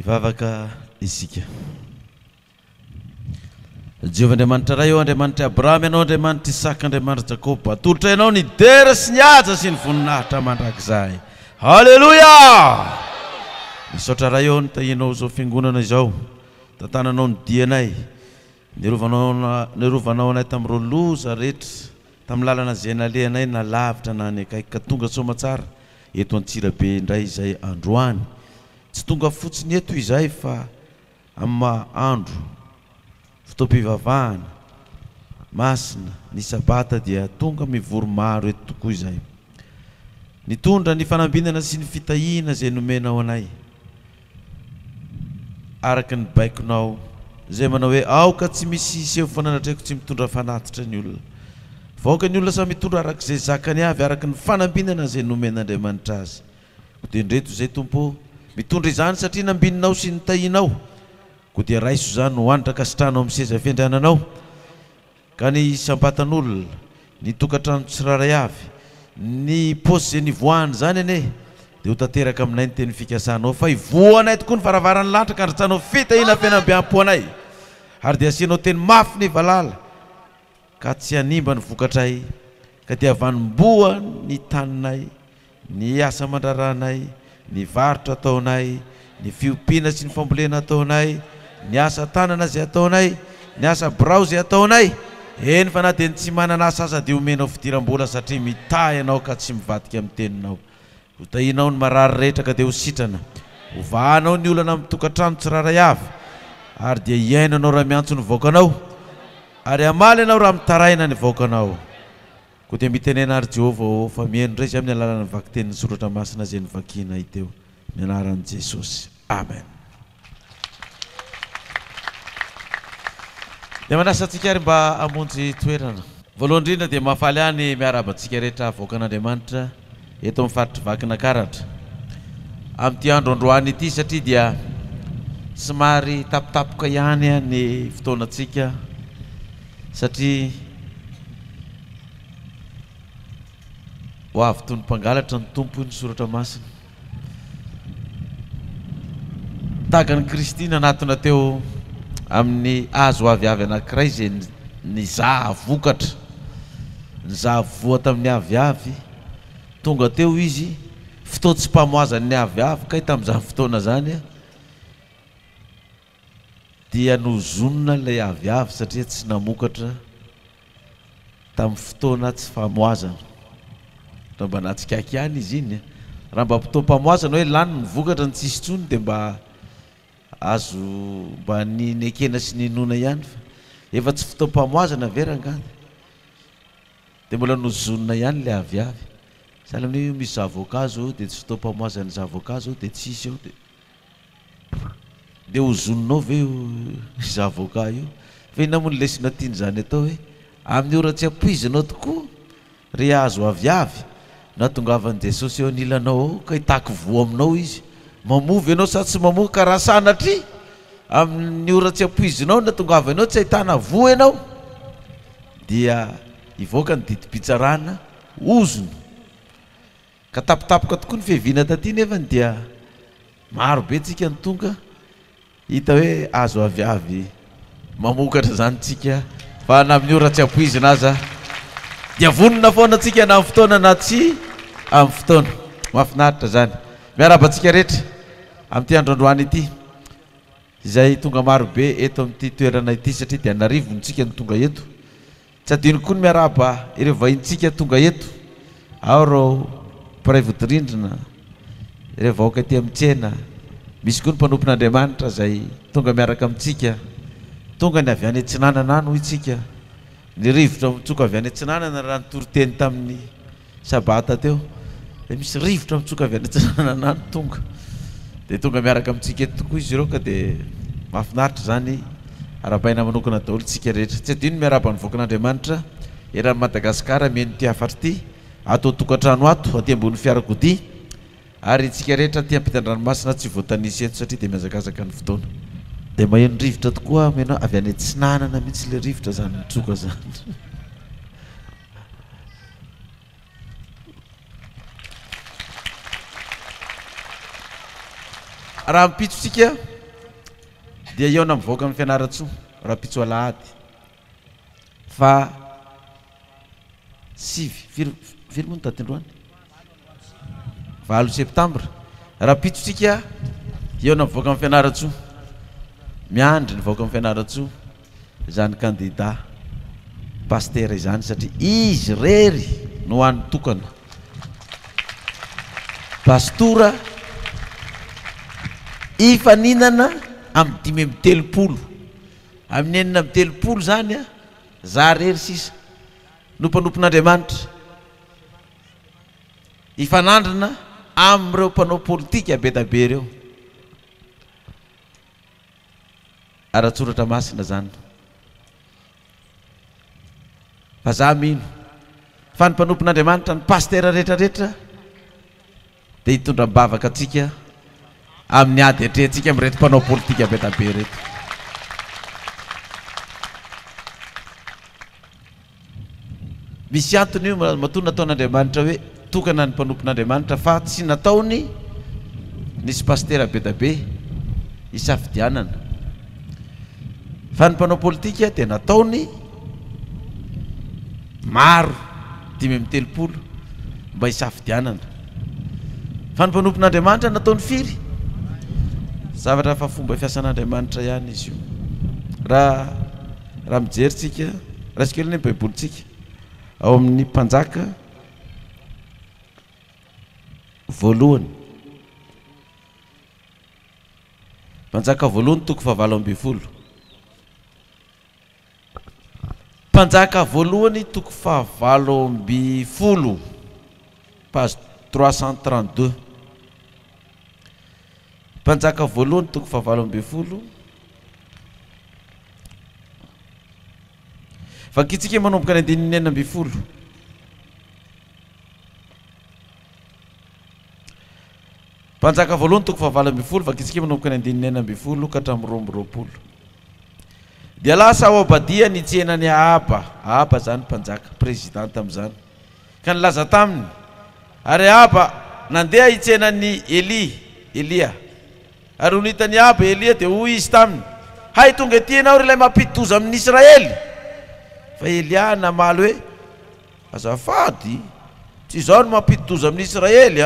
Ivavaka isika. Jehovah Andriamanitra ray, Andriamanitra Abraham ianao, Andriamanitra Isaka, Andriamanitra Jakoba, atolotra ianao ny dera sy ny haja sy ny voninahitra mandrakizay. Haleluya! Misaotra ray eo nitahinao zao fiangonana izao, tantananao ny dianay, nirovanao anay tamin'ireo loza rehetra, tamin'ny lalana izay nalehanay na lavitra na ny akaiky ka tonga soamatsara eto Antsirabe indray izay androany. Tsy tonga fotsiny eto izay fa amin'ny andro fotoam-pivavahana masina ny sabata dia tonga mivory maro eto tokoa izay. Nitondra ny fanambinana sy ny fitahiana izay nomenao anay araka ny baikonao izay manao hoe aoka tsy misy iseho fananatreko tsy mitondra fanatitra ny olona. Vaoaka ny olona samy mitondra araka izay zakany avy araka ny fanambinana izay nomen'Andriamanitra azy. Kodendreto izay Tompo, mitondra izany satria nambininao sy nitahinao, ko dia raiso izany no hanitra kasitranao amin'ny seza fiandriananao. Ka ny sampatan'olona, ny tokantrano tsiraray avy, ny paosy izay nivoahany zany ane, dia ho tanteraka aminay ny teny fikasanao fa ivoanay tokoa ny varavaran'ny lanitra ka andritsanao fitahina fianambiam-po anay, ary dia asianao teny mafy ny valala ka tsy hanimba ny vokatray, ka dia vanim-boa ny taninay, ny asa mandraranay, ny varotra ataonay, ny fiompiana sy ny fambolena ataonay, ny asa tanana izay ataonay, ny asa birao izay ataonay. Eny fa na dia tsy manana asa aza dia omenao fidiram-bola satria mitahy ianao ka tsy mivadika amin'ny teninao. Ho tahinao ny marary rehetra ka dia ho sitrana, ho vahanao ny olana amin'ny tokantrano tsiraray avy, ary dia iainanao raha miantso ny vaokanao, ary amaly ianao raha mitaraina ny vaokanao. Ko dia mitenena ary Jehovah fa mihaino indray izy amin'ny alalany vaky tenin'ny soratra masina izay nivakiana hiteo, ny anaran'i Jesosy. Amen. Dia manasa antsika ary mba hamonjy toerana. Voalohany indrindra dia mahafaly any miarabantsika rehetra vaokan'Andriamanitra eto amin'ny faritry Vakinakaratra amin'ity andro androany ity, satria dia somary tapitapoka ihany ny fotoanantsika, satria ho avy toy ny mpangalatra ny tompo ny soratra masina. Tahaka ny Kristina natona teo amin'ny azo aviavy anankiray izay nizaha vokatra, nizaha voa tamin'ny aviavy, tonga teo izy fotoa tsy mpamoazany ny aviavy, kay tamin'izany fotoana zany dia nozonona ilay aviavy satria tsy namokatra tamin'ny fotoana tsy famoazana. Raha mba natsikaiky ihany izy iny, raha mba fotoam-pamoazana hoe lany ny vokatra ny tsisy tsony dia mba azo mba ny ekena sy ny nona ihany, fa efa tsy fotoam-pamoazana verangany dia mbola nozonona ihany ilay aviavy. Sahala amin'ny hoe misy zavokazo dia tsy fotoam-pamoazana zavokazo dia tsisy eo, dia hozononao ve zavoka io, fa inona moa ny lesona tiany zany atao hoe amin'ny ora tsy ampoizinao tokoa ry azo aviavy na tongavan'i Jesosy eo anilanao ao ka hitaky voa aminao izy, mamovy ianao sa tsy mamovy ka raha sanatria amin'ny ora tsy ampoizinao na tongava ianao tsy ahitana voa ianao, dia ivoaka ny didi-pitsarana ozony. Ka tapitapoka tokoa ny fiheviana taty nefa dia maro be tsika ny tonga hita hoe azo aviavy mamokatra zany tsika, fa na amin'ny ora tsy ampoizina aza dia vonona foana tsika na amin'ny fotoana na tsy amin'ny fotoana. Mahafinaritra zany. Miarabantsika rehetra amin'ity andro androany ity izay tonga maro be eto amin'ity toerana ity, satria dia narivontsika ny tonga eto. Tsy adino koa ny miaraba ireo vahintsika tonga eto, ao reo mpiray vodirindrina, ireo vahoaka aty amin'ny tsena, misy koa ny mpanompon'Andriamanitra izay tonga miaraka amintsika, tonga ny avy any Antsinanana any hoy tsika, ny rivotra mitsoka avy any Antsinanana raha nitory-teny tamin'ny sabata teo, dia misy rivotra mitsoka avy any Antsinanana any tonga, dia tonga miaraka amintsika eto tokoa izy ireo, ka dia mahafinaritra zany arabaina manokana daholo tsika rehetra. Tsy adino miaraba ny voakan'Andriamanitra eran'ny Madagasikara mihaino ity afatra ity, atao tokantrano ato aty ambony fiarakodia, ary tsika rehetra aty ampitan-dranomasina tsy voatanisy eto satria dia miazakazaka ny fotoana. Dia maheno rivotra tokoa menao avy any Antsinanana mihitsy le rivotra zany mitsoka zany. Raha mipitsitsika dia eo na mivoaka amin'ny Fianaratsoa raha Pitsoalahady fa firy moa ny datendroany 9 septambra raha Pitsotsika eo na mivoaka amin'ny Fianaratsoa miandry nivoaka amin'ny Fianaratsoa zany candidat paster izany satria izy rery no an'ny tokana pastora ifaninana amin'ny 5 amin'ny 4 zany a za rery sisa nompanampon'Andriamanitra ifanandrina am'ireo mpanao politika be da be reo ara-tsoratra masina zany fa za mino fa ny mpanompon'Andriamanitra ny pastera rehetrarehetra dia hitondra mibavaka atsika amin'ny ady atrehantsika amin'reto mpanao politika be da be reto misy antony io matoa nataon'Andriamanitra hoe tokana ny mpanompon'Andriamanitra fa tsy nataony nisy pastera be da be isafidianana fa ny mpanao politika dia nataony maro 5 mba isafidianana fa ny mpanompon'Andriamanitra nataony firy zavatra fa fomba fiasan'Andriamanitra ihany izy io raha mijeritsika raha sikely ny baibolitsika ao amin'ny Mpanjaka voalohany Mpanjaka voalohany toko 7 Mpanjaka voalohany toko 7 page 332 Mpanjaka voalohany toko 7 vakitsika manomboka ny 9 Mpanjaka voalohany toko 7 vakitsika manomboka ny 9 ka hatramin'ny 20 dia lasa Obadia nitsenany Ahaba zany mpanjaka presidenta amin'izany ka nilaza taminy ary Ahaba nandeha hitsenany Elia ary honitany Ahaba Elia dia hoy izy taminy hay tonga ety ianao ry ilay mampidi-doza amin'ny Israely fa Elia namaly hoe azafady tsy izao no mampidi-doza amin'ny Israely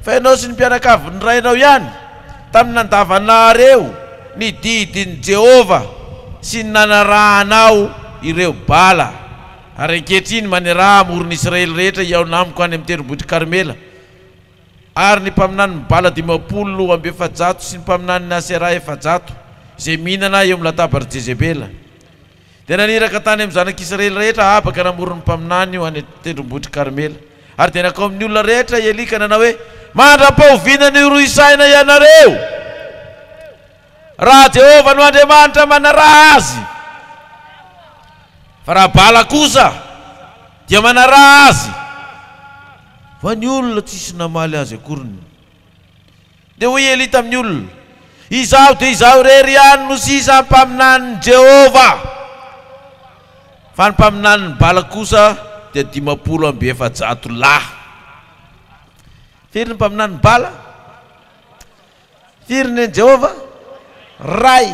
fa ianao sy ny mpianakavy ny rainao ihany tamin'ny nandavanareo ny didiny Jehova sy ny nanarahanao ireo bala ary ankehitriny maneraha amoron'ny Israely rehetra iaona amiko any amin'ny tendrombohitra Karmela ary ny mpaminany ny bala 50 amby 700 sy ny mpaminany ny Asera 700 izay mihinana eo amin'ny latabary Jezebela dia naniraka tany amin'ny zanak'Israely rehetra abaka namorony mpaminany io any tendrombohitra Karmela ary dia nakao amin'ny olona rehetra Elika nanao hoe mandra-pahovinany ro isaina ianareo raha Jehova no Andriamanitra manaraha azy fa raha bala kosa dia manaraha azy fa ny olona tsisy namaly azy akoriny dia hoy Eli tamin'ny olona izaho dia izaho rery ihany no sisa mpaminany Jehova fa ny mpaminany ny bala kosa dia 50 amby 700 lahy firy ny mpaminany ny bala firy ny Jehova ray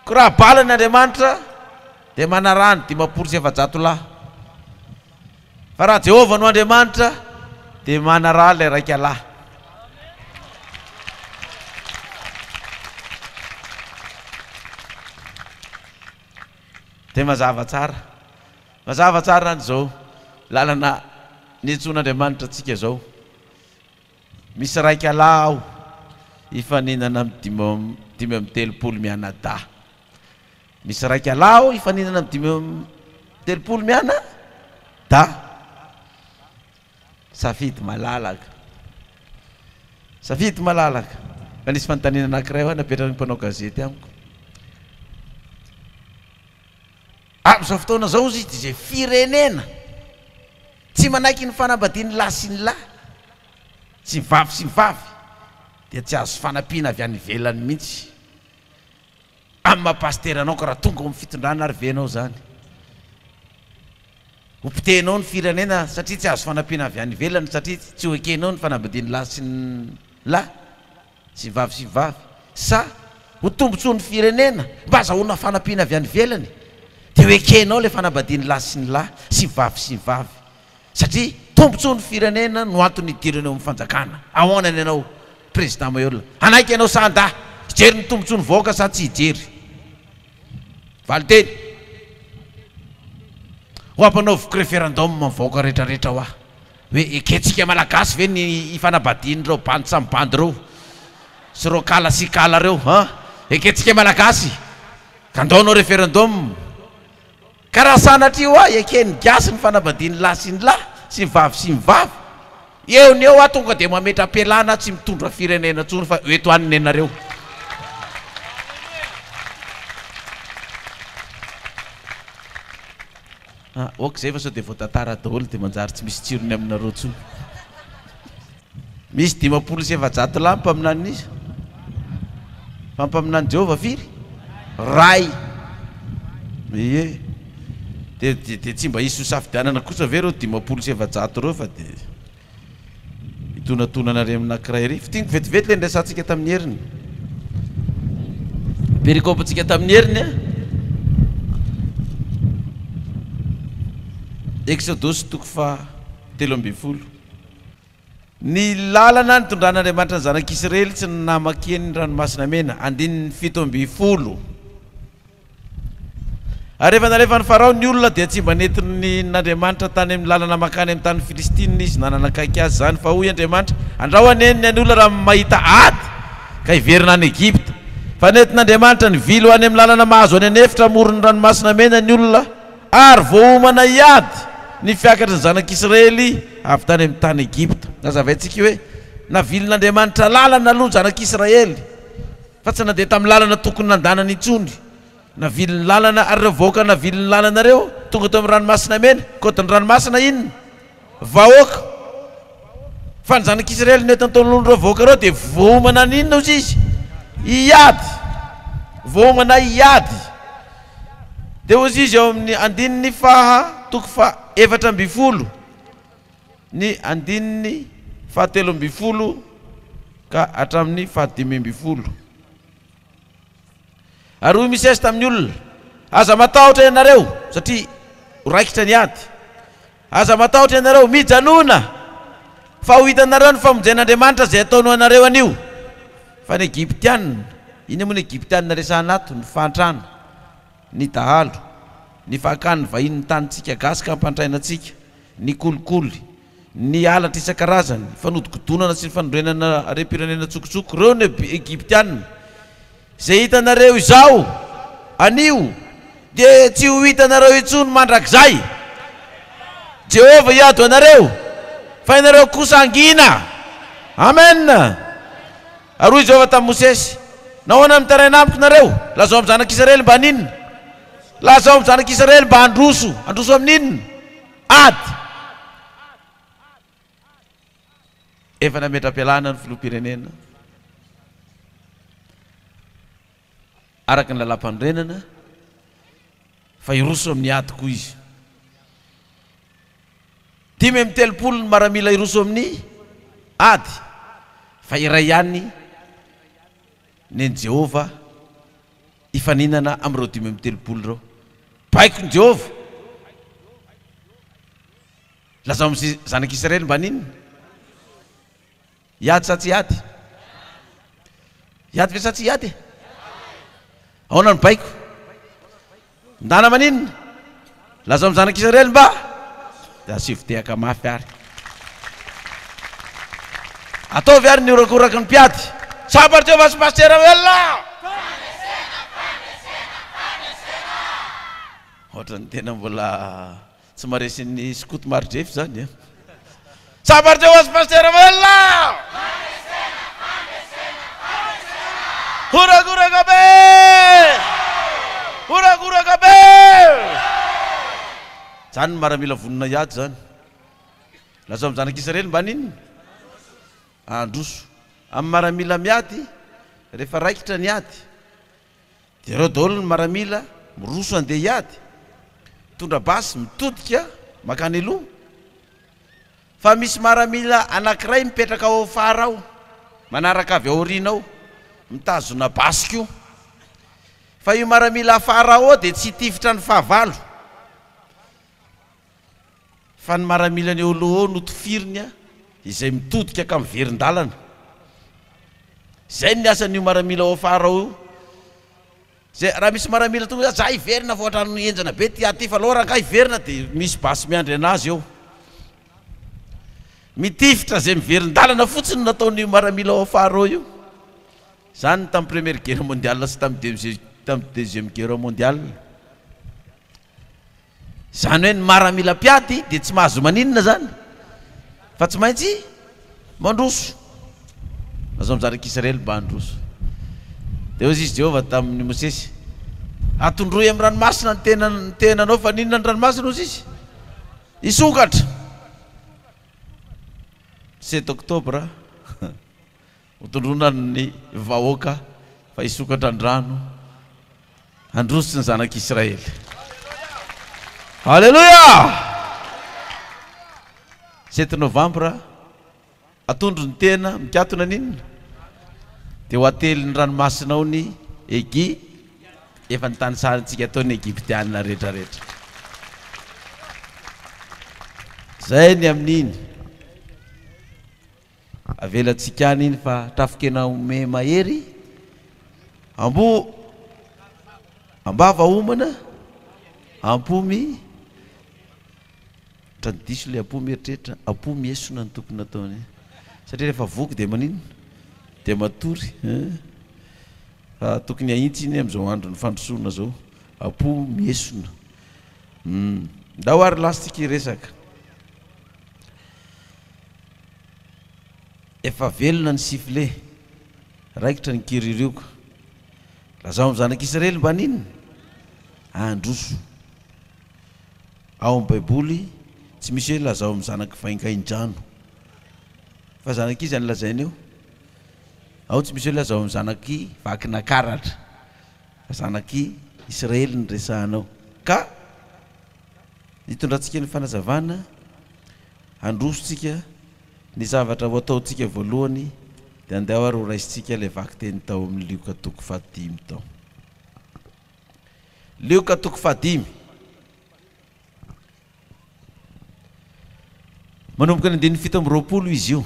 ko raha bala ny Andriamanitra dia manarany 50 sy 700 lahy fa raha Jehova no Andriamanitra dia manaraha ilay raika lahy dia mazava tsara an'izao lalana niantson'Andriamanitra antsika zao misy raika lahy aho ifaninana amin'ny 5 mianada misy raika lahy aho ifaninana amin'ny 5 mianada safidy malalaka fa nisy fanontaniana anankiray ho napetraka ny mpanao gazety amiko amin'izao fotoana zao izy dia zay firenena tsy manaiky ny fanambadiany lahy sy ny lahy sy vavy dia tsy azo fanampiana avy any ivelany mihitsy amin'ny mahapasteranao ka raha tonga amin'ny fitondrana ary venao zany hopitenao ny firenena satria tsy azo fanampiana avy any ivelany satria tsy hoekenao ny fanambadiany lahy sy ny lahy sy vavy sa ho tombontsoa ny firenena mba azahoana fanampiana avy any velany dia hoekenao le fanambadiany lahy sy ny lahy sy vavy sy ny vavy satria tombontsoa ny firenena no antony idirana eo amin'ny fanjakana ahoanany ianao président Mayolla anaiky ianao sanda hijery ny tombontsoa ny vahoaka sa tsy hijery valiteny ho ampanaoviko référendum mivahoaka rehetrarehetra ho aho hoe eketsika malagasy ve ny fanambadiany reo bandy samy bandy reo sy reo kala sy kala reo eketsika malagasy ka andaonao référendum karaha sanatria ho ekeny gasy ny fanambadiany lahy sy ny lahy sy ny vavy sy ny vavy eo ny eo tonga dia mametra pelana tsy mitondra firenena tsony fa eto aniny anareo ok zay fa sao dia voatantara daholo dia manjary tsy misy tsirony aminareo tsony misy 500 lahy mpaminany izy fa mpaminany Jehova firy ray ie dia tsy mba hisy ho safidianana kosa ve reo 500 reo fa dia hitonatonana ary aminankiray ry fitingo vetivety le ndraisantsika tamin'ny heriny perikôpantsika tamin'ny heriny Exodus 3:12 ny lalana nitondran'Andriamanitra ny zanak'Israely tsy namakiany ny ranomasina mena 7:10 ary rehefa nalefa ny Farao ny olona dia tsy mba netiny n'Andriamanitra tany amin'ny lalana makany amin'ny tany Filistina izy nananakaiky azy zany fa hoy Andriamanitra andrahoaneny ny olona raha mahita ady ka hiverina any Egypta fa netin'Andriamanitra ny vily ho any amin'ny lalana mahazo any anefitra amoron'ny ranomasina mena ny olona ary voahomana hiady ny fiakatry ny zanak'Israely avy tany amin'ny tany Egypta nazavaintsika hoe navilin'Andriamanitra lalana aloha ny zanak'Israely fa tsy nandeha tamin'ny lalana tokony nandanany intsony naviliny lalana ary reo vahoaka naviliny lalana reo tonga teo amin'ny ranomasina mena kotiny ranomasina inona vahoaka fa ny zanak'Israely netiny taon'olon'ireo vahoaka reo dia vohomana ny inona ozy izy hiady vohomana hiady dia ozy izy eo amin'ny andininy fa 4:20 ny andininy 13:10 ka hatramin'ny 15:10 ary hoy misesy tamin'ny olona aza matahotra ianareo satria horaikitra ny ady aza matahotra ianareo mijanona fa ho hitanareo ny famonjen'Andriamanitra zay ataony anareo anio fa ny Egyptianina iny moa ny Egyptianina resahana ato ny fantrana ny dahalo ny fakany vahiny ny tanyntsika gasy ka ampantrainantsika ny kolikoly ny alatra isan-karazany fanodikodonana sy ny fanondrenana arem-pirenena tsokotsoko reo ny Egyptianina zay hitanareo izao anio dia tsy ho hitanareo intsony mandrakizay Jehova hiado anareo fa ianareo kosa angina amen ary hoy Jehova tamin'ny Mosesy nahoana mitaraina amiko nareo lazao amin'ny zanak'Israely mba ninona lazao amin'ny zanak'Israely mba androso amin'inona ady efa nametra-pialana ny filoham-pirenena araka ny lalam-panorenana fa iroso amin'ny ady koa izy 5:30 ny maramila iroso amin'ny ady fa iray ihany neny Jehova ifaninana amin'ireo 5:30 reo baiko ny Jehova lazao amin'ny zanak'Israely mba ninona hiady sa tsy hiady hiady ve sa tsy hiady ahoana ny baiko ndana maninona lazao amin'ny zanak'Israely mba dia asivotehaka mafy ary ataovy ary ny orakoraky ny mpiady sabary Jehova sy paster Mayolla ohatrany tena mbola tsy maresin'ny skoto maro-drefy zany sabary Jehova sy paster Mayolla huraguraga be huraguraga be zany ny maramila vonona hiady zany lazao amin'ny zanak'Israely mba ninona androso amin'ny maramila miady rehefa raikitra ny ady dia reo daholo ny maramila miroso andeha hiady tondra basy mitodika makany aloha fa misy maramila anankiray mipetraka ao afara ao manaraka avy aoriana ao mitazona basiko fa io maramila Farao dia tsy tifitra ny fahavalo fa ny maramila ny olo no tifiriny izay mitodika ka miverin-dalana. Zay ny asan'io maramila o Farao zay raha misy maramila tonga za iverina fa ohatrany enjana be ty fa lora ka iverina dia misy basy miandry anazy eo mitifitra zay miverin-dalana fotsiny nataon'io maramila o Farao io. Zany tamin'ny première guerre mondiale sy tamin'ny deuxième guerre mondiale. Zany hoe ny maramila piaty dia tsy mahazo maninona zany fa tsy maintsy mandroso. Azao mizaraka Israely mba handroso. Dia hozy izy Jehovah tamin'ny Mosesy atondroy amin'ny ranomasina ny tenanao fa ninona ny ranomasina hozy izy isokatra 7 octobre hotondrona ny vahoaka fa isokatra ny rano androso ny zanak'Israely. Halleluja. 7 novembre atondro ny tena mikatona ninona dia ho ately ny ranomasina ao ny efa ny tany sarintsika ataony Egyptianina rehetrarehetra. Zay ny amin'iny avelantsika any iny fa trafokena ome mahery ambava omana ampomy tradisy le ampomy eritreritra ampomy esona ny tokony ataony satria rehefa voky dia maninona dia matory tokony ahitsy iny amin'izao andro ny fandrosoana zao ampomy esona nda ho ary lasitsika resaka efa velona ny sifle raikitra ny kiririoka lazao amin'ny zanak'Israely mba ninona androso ao amin'ny baiboly tsy misy hoe lazao amin'ny zanaky vaingain-drano fa zanak'izy any lazainy eo ao tsy misy hoe lazao amin'ny zanaky vakinakaratra fa zanaky Israely ny resahanao ka hitondratsika ny fanazavana androsontsika ny zavatra ho ataontsika voalohany dia andeha ho ary ho raisitsika ilay vaky teny tao amin'ny Lioka 5 tao. Lioka 5 manomboka ny 17 izy io.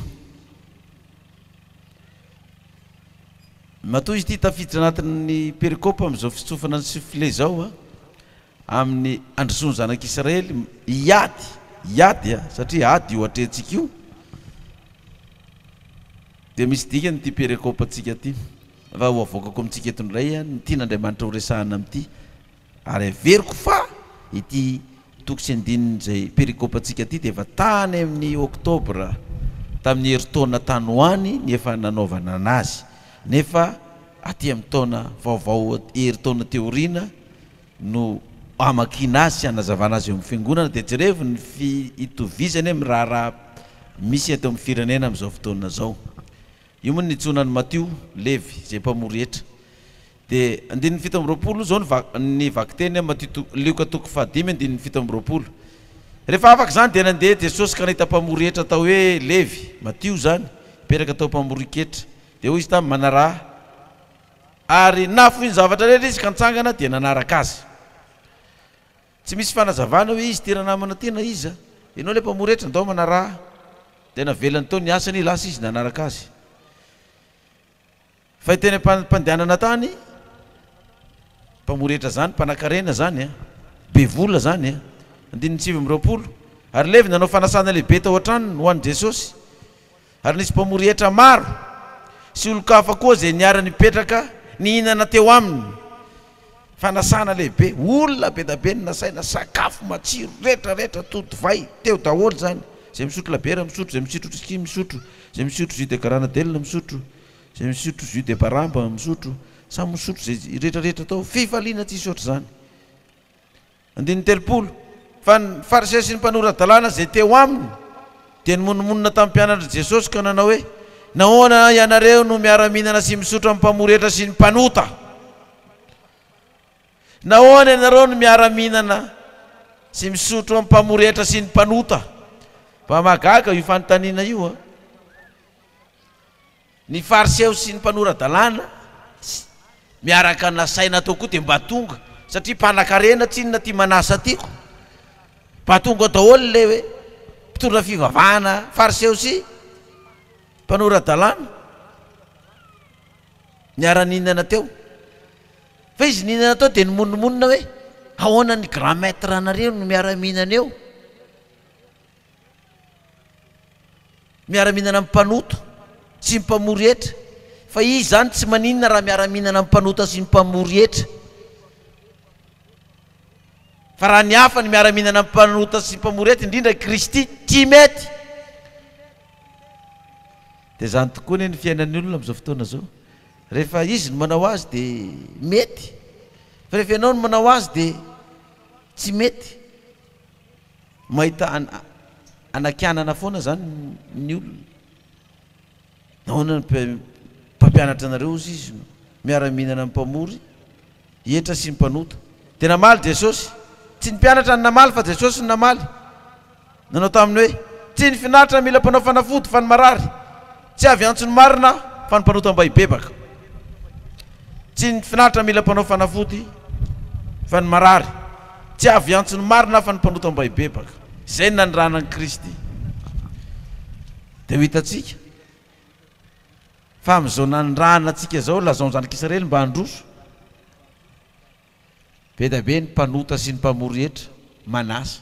Matoa izy ity tafiditra anatin'ny perikopa amin'izao fitsofana ny sifle zao amin'ny androsoany zanak'Israely iady satria ady io atrentsika io dia misy dikany ty perikopa atsika ty fa ho avoakako amintsika eto ndray ny tian'Andriamanitra ho resahana amin'ity ary averiko fa ity toko sy andininy zay perikopa atsika ty dia efa tany amin'ny oktobra tamin'ny heritaona tany hoany ny efa nanaovana anazy nefa aty amin'ny taona vaovao heritaona teoriana no amakina azy sy hanazavana azy eo amin'ny fiangonana dia jerevo ny hitovizany amin'ny raha misy eto amin'ny firenena amin'izao fotoana zao. Io moa nitsonany Matio Levy zay mpamory hetra dia 17 zao ny vaky teny Matio Lioka 5:17 rehefa afaka zany dia nandeha Jesosy ka nahita mpamory hetra atao hoe Levy Matio zany peraka atao mpamoriketra dia hoy izy tamin'ny manaraha ary nafo iny zavatra rehetra izy ka nitsangana dia nanaraka azy. Tsy misy fanazavana hoe izy tena namana tena iza ianao le mpamory hetra ndao manaraha dia navelany tao ny asany lasa izy nanaraka azy fa tena mpandehanana tany mpamory hetra zany mpanakarena zany be vola zany 17 ary Levy nanao fanasana lehibe tao an-tranony ho an'i Jesosy ary nisy mpamory hetra maro sy olo-kafa koa zay niara nipetraka nihinana teo aminy fanasana lehibe olona be da be ny nasaina sakafo matsiro rehetrarehetra toto vai teo daholo zany zay misotro labera misotro zay misotro ski misotro zay misotro jus de garanadelina misotro zay misotro jus de baramba misotro samy misotro zay rehetrarehetra tao fifaliana tsisy oatra zany 13 fa ny farisea sy ny mpanoran-dalàna zay teo aminy dia nymonomonina tamin'ny mpianatra Jesosy ka nanao hoe nahoana ianareo no miara-mihinana sy misotro amin'ny mpamory hetra sy ny mpanota nahoana ianareo no miara-mihinana sy misotro amin'ny mpamory hetra sy ny mpanota mba magaga io fanontaniana io ny fariseo sy ny mpanoran-dalàna miaraka nasaina tao koa dia mba tonga satria mpanan-karena tsinona ty manasa tiako mba tonga daholo le hoe mpitondra fivavahana fariseo sy mpanorad-dalàna miara-ninana teo fa izy ninana tao dia nimonomonina hoe ahoana ny grand maître anareo no miara-mihinana eo miara-mihinana amin'ny mpanota sy mpamory etra fa izy zany tsy maninona raha miara-mihinana amin'ny mpanota sy mpamory etra fa raha ny hafa ny miara-mihinana amin'ny mpanota sy mpamory etra indrindra Kristy tsy mety dia zany tokoa ny fiainan'ny olona amin'izao fotoana zao rehefa izy no manao azy dia mety fa rehefa ianao no manao azy dia tsy mety mahita anakianana foana zany ny olona nahoana ny mpampianatra anareo ozy izy no miara-mihinana amin'ny mpamory etra sy ny mpanota dia namaly Jesosy tsy ny mpianatra ny namaly fa Jesosy ny namaly nanao taminy hoe tsy ny finaritra mila mpanao fanafody fa ny marary tsy avy antso ny marina fa ny mpanota mba hibebaka tsy ny finaritra mila mpanao fanafody fa ny marary tsy avy antso ny marina fa ny mpanota mba hibebaka zay nanirana ny Kristy dia ho hitatsika fa amin'izao nanirana antsika zao lazao zanak'Israely mba handroso be da be ny mpanota sy ny mpamory etra manasa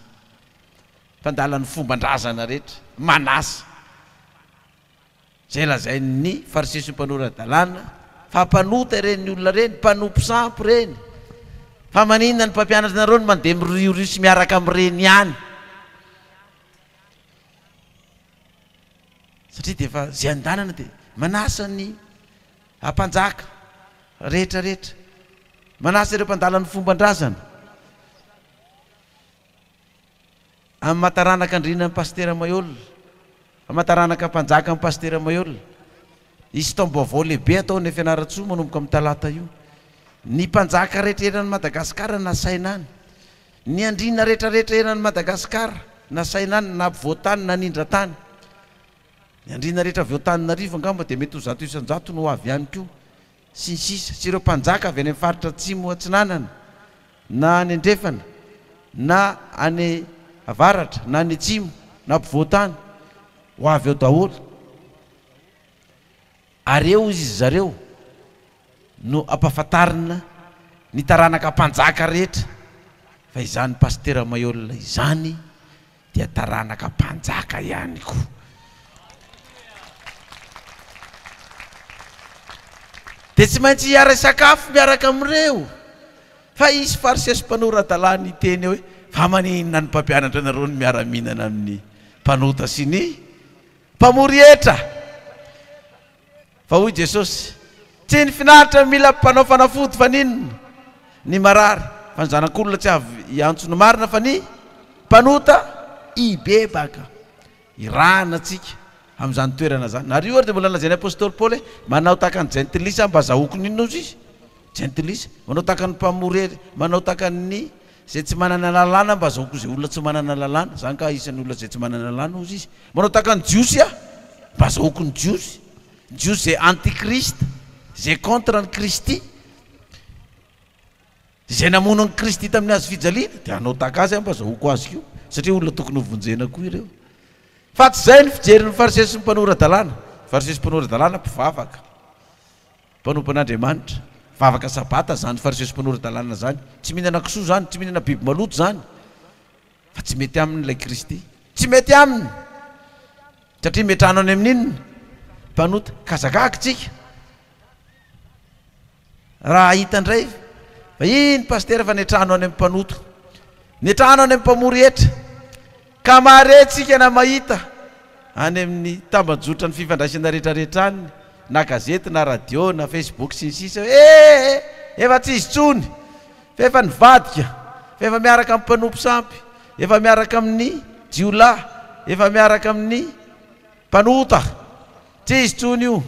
mpandala ny fomban-drazana rehetra manasa zay lazay ny fariseo sy ny mpanorad-dalàna fa mpanota ireny ny olona reny mpanompo sampy reny fa maninona ny mpampianatra nareo no mandeha miriorio sy miaraka amin'ireny ihany satria dia efa zay andanana dia manasa ny ampanjaka rehetrarehetra manasa ireo mpandala ny fomban-drazana amin'ny mataranaka andrina ny pastera Mayol amin'ny mataranaka mpanjaka amin'ny pastera Mayol izy taom-baovao lehibe atao ny fianaratsoa manomboka amin'ny talata io ny mpanjaka rehetrarehetra ny Madagasikara nasaina any ny andrina rehetrarehetra enany Madagasikara nasaina any na voatany na nindra-tany ny andrina rehetra voatany-narivo angamba dia mety ho 100 no avy ihany koa sy ny sisa sy ireo mpanjaka avy any amin'ny faritra atsimo atsinanana na any andrefana na any avaratra na any atsimo na mpivoatany ho avy eo daholo ary eo izy zareo no ampahafantarina ny taranaka mpanjaka rehetra fa izany pastera Mayol izany dia taranaka mpanjaka ihany koa dia tsy maintsy hiara-sakafo miaraka amin'ireo fa izy fariseo sy mpanorad-dalàna iteny hoe fa maninona ny mpampianatra nareo ny miara-mihinana amin'ny mpanota sy ny mpamory etra fa hoy Jesosy tsy ny finaritra mila mpanao fanafody fa ninona ny marary fa ny zanak'olona tsy avy hiantso ny marina fa ny mpanota hibebaka irana antsika amin'izany toerana zany na rio ary dia mbola nalazainy apôstôly Paoly hoe manao tahaka ny jentilisa mba zahoko ninona ozy izy jentilisa manao tahaka ny mpamory manao tahaka ny zay tsy manana lalàna mba zahoko zay olona tsy manana lalàna zany ka isan'ny olona zay tsy manana lalàna ozy izy manao tahaka ny jiosy mba zahoko ny jiosy zay antikrist zay contre ny Kristy zay namono ny Kristy tamin'ny azo fijaliana dia anao tahaka azy mba zahoko azy kio satria olona tokony hovonjena koa ireo fa tsy zay ny fijerin'ny fariseo sy ny mpanorad-dalàna fariseo sy mpanorad-dalàna mpivavaka mpanompon'Andriamanitra vavaka sabata zany fariseo sy mpanorad-dalàna zany tsy mihinana kisoa zany tsy mihinana biby maloto zany fa tsy mety amin'ilay Kristy tsy mety aminy satria metrano any amin'inona mpanota kazakaka tsika raha hita indray fa iny pastera fa netrano any amin'ny mpanota netrano any amin'ny mpamory etra ka maretsika na mahita any amin'ny tambajotra ny fifandraisana rehetrarehetra any na gazety na radio na Facebook sy ny sisa hoe efa tsy izy tsony fa efa nivadika fa efa miaraka amin'ny mpanompo sampy efa miaraka amin'ny jiolahy efa miaraka amin'ny mpanota tsy izy tsony io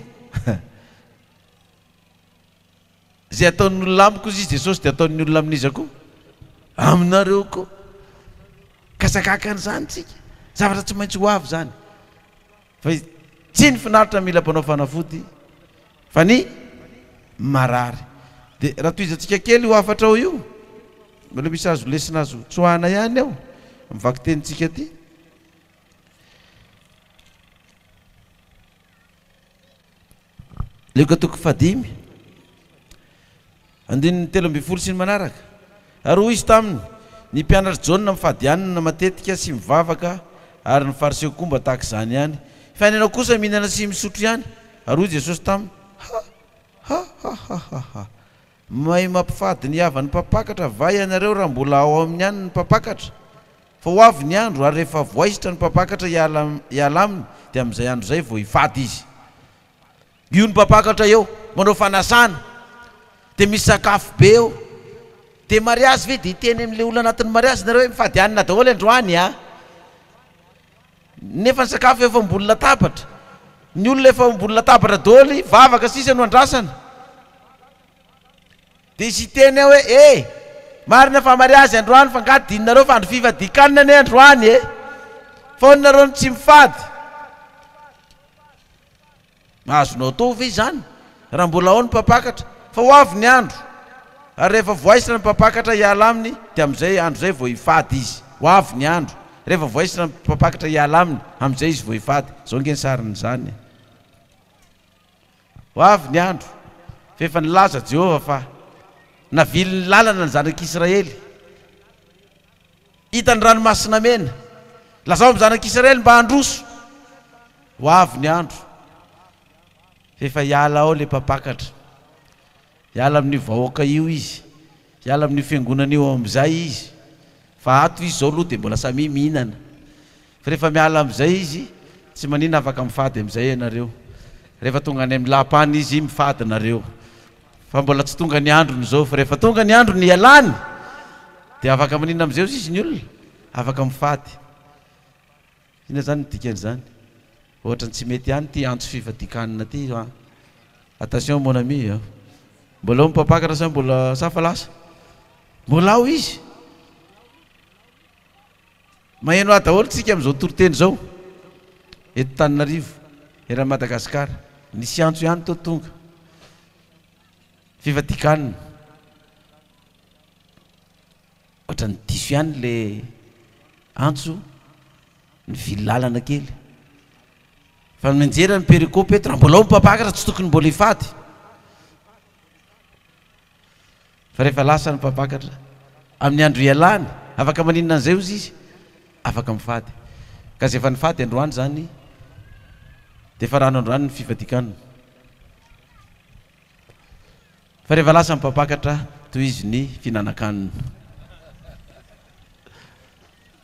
zay ataon'ny olona amiko izy Jesosy dia ataon'ny olona amin'izy koa aminareo koa kasakakany zany tsika zavatra tsy maintsy ho avy zany fa tsy ny finaritra mila mpanao fanafody fa ny marary dia raha toizatsika kely ho afatra ao io mbola misy azo lesina azo tsoahana ihany ao mivaky tenitsika ty leko toko fadimy andininy telo amby folo sy ny manaraka ary hoy izy taminy ny mpianatra jauna mifadianina matetika sy mivavaka ary ny fariseo komba tahaka izany ihany fa ny anao kosa mihinana sy misotro ihany ary hoy Jesosy taminy mahay mampifady ny havany mpapakatra va ianareo raha mbola ao amin'ny ihany ny mpapakatra fa ho avy ny andro ary rehefa voaisitra ny mpapakatra hiala aminy dia amin'izay andro zay vao hifady izy io ny mpapakatra eo manao fanasana dia misy sakafo be eo dia mariazy ve dia hiteny amin'ilay olona anatin'ny mariazy nareo hoe mifady anina daholo androany a nefa ny sakafo efa ambony latabatra ny olona efa ambony latabatra daholy vavaka sisa no andrasana dia izy hiteny ao hoe marina fa mariazy androany fa ngady dininareo fa andro fivadikanina ane androany fa onareo ny tsy mifady mahazonao atao ve izany raha mbola ao ny mpapakatra fa ho avy ny andro ary rehefa voaisitra ny mpapakatra hiala aminy dia amin'izay andro zay vao hifady izy ho avy ny andro rehefa voaisitra ny mpapakatra hiala aminy amin'izay izy vao hifady zao nge ny sariny zany ho avy ny andro fa efa nilaza Jehova fa navily ny lalana ny zanak'Israely hitany ranomasina mena lazao amin'ny zanak'Israely mba handroso ho avy ny andro fa efa hiala ao le mpapakatra hiala amin'ny vahoaka io izy hiala amin'ny fiangonana io amin'izay izy fa ato izy zao aloha dia mbola samy mihinana fa rehefa miala amin'izay izy tsy manina afaka mifady amin'izay ianareo rehefa tonga any amin'ny lampany izy mifady nareo fa mbola tsy tonga ny androny zao fa rehefa tonga ny andro ny ialany dia afaka manina amin'izay izy ny olona afaka mifady ina zany nidikan'izany ohatra ny tsy mety ihany ty antso fivadikanina ty attention mon ami mbola ao mpapakatra sa mbola safa lasa mbola ao izy maheno ahy daholo tsika amin'izao toroteny zao eto Taninarivo era Madagasikara nisy antso ihany to tonga fivadikanina ohatra ny diso ihany le antso ny vilalana kely fa mianjera ny perikopy eto raha mbola ao mpapakatra tsy tokony mbola hifady fa rehefa lasa ny mpapakatra amin'ny andro ialany afaka maninona an'izay ozy izy afaka mifady ka zay efa nifady androany zany dia efa rano androany ny fivadikanina fa rehefa lasa ny mpapakatra toy izy ny finanankanina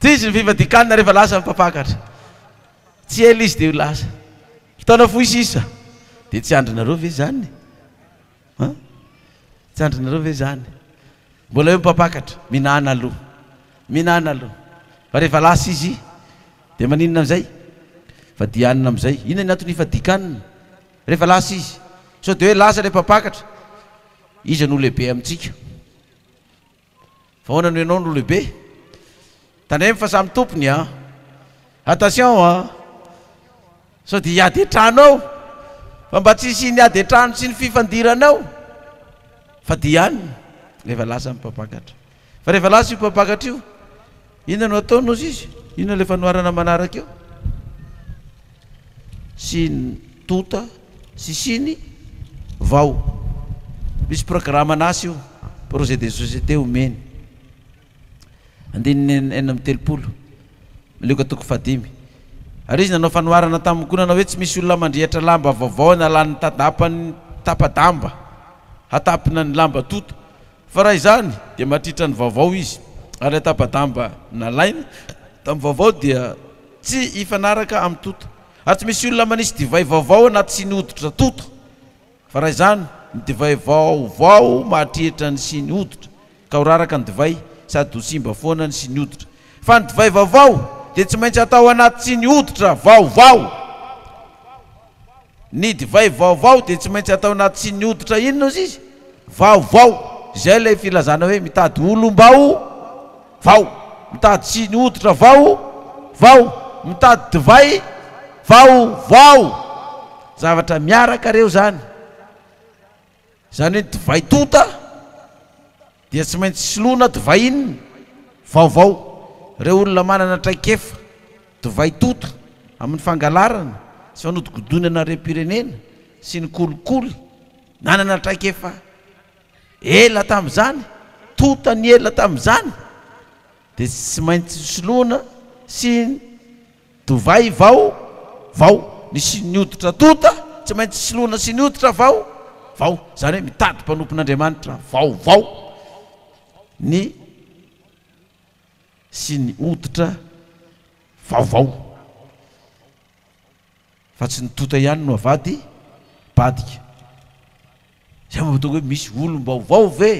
toy izy ny fivadikanina rehefa lasa ny mpapakatra tsy ela izy dia ho lasa fitaona foy sisa dia tsy andrinareo ve zany tsy andrinareo ve zany mbola eo mpapakatra minana aloha fa rehefa lasa izy dia maninona amin'izay fadianina amin'izay inona ny antony ifadikanina rehefa lasa izy sao dia hoe lasa le mpapakatra izy no lehibe amintsika fa hoana no ianao no lehibe tanemy fa samy tompony attention sao dia hiady an-trano ao fa mba tsisy ny ady an-trano sy ny fifandiranao fa dianina rehefa lasa ny mpapakatra fa rehefa lasa io mpapakatra io inona no ataonao izy inona le fanoharana manaraka eo sy ny tota sy siny vao misy programme anasy io projet de société omeny andininy enina amby telopolo milioka toko fadimy ary izy nanao fanoharana taminy koa nanao hoe tsy misy olona mandrehatra lamba vaovao na lany tadapany tapadamba hatapina ny lamba tota fa raha izany dia matritra ny vaovao izy ary tapadamba nalaina tamin'ny vaovao dia tsy hifanaraka amin'ny tota ary tsy misy olona manisy divay vaovao anaty sy ny hoditra tota fa raha izany ny divay vaovao mahatrehitra ny sy ny hoditra ka ho raraka ny divay sady ho simba foana ny sy ny hoditra fa ny divay vaovao dia tsy maintsy atao anaty sy ny hoditra vaovao ny divay vaovao dia tsy maintsy atao anaty sy ny hoditra inona izy vaovao zay lay filazana hoe mitady olombao vao mitady sy ny hoditra vao mitady divay vao zavatra miaraka reo zany hoe divay tota dia tsy maintsy soloana divainina vaovao. Reo olona manana traikefa divay tota amin'ny fangalarana sy fanodigodonana rem-pirenena sy ny kolikoly nanana traikefa ela tamin'izany, tota ny ela tamin'izany, dia tsy maintsy soloana sy divay vao nisy nioditra tota, tsy maintsy soloana sy nioditra vao zany hoe mitady mpanompon'Andriamanitra vaovao ny sy ny oditra vaovao, fa tsy ny tota ihany no avady badika. Zay mahatonga hoe misy olom-baovao ve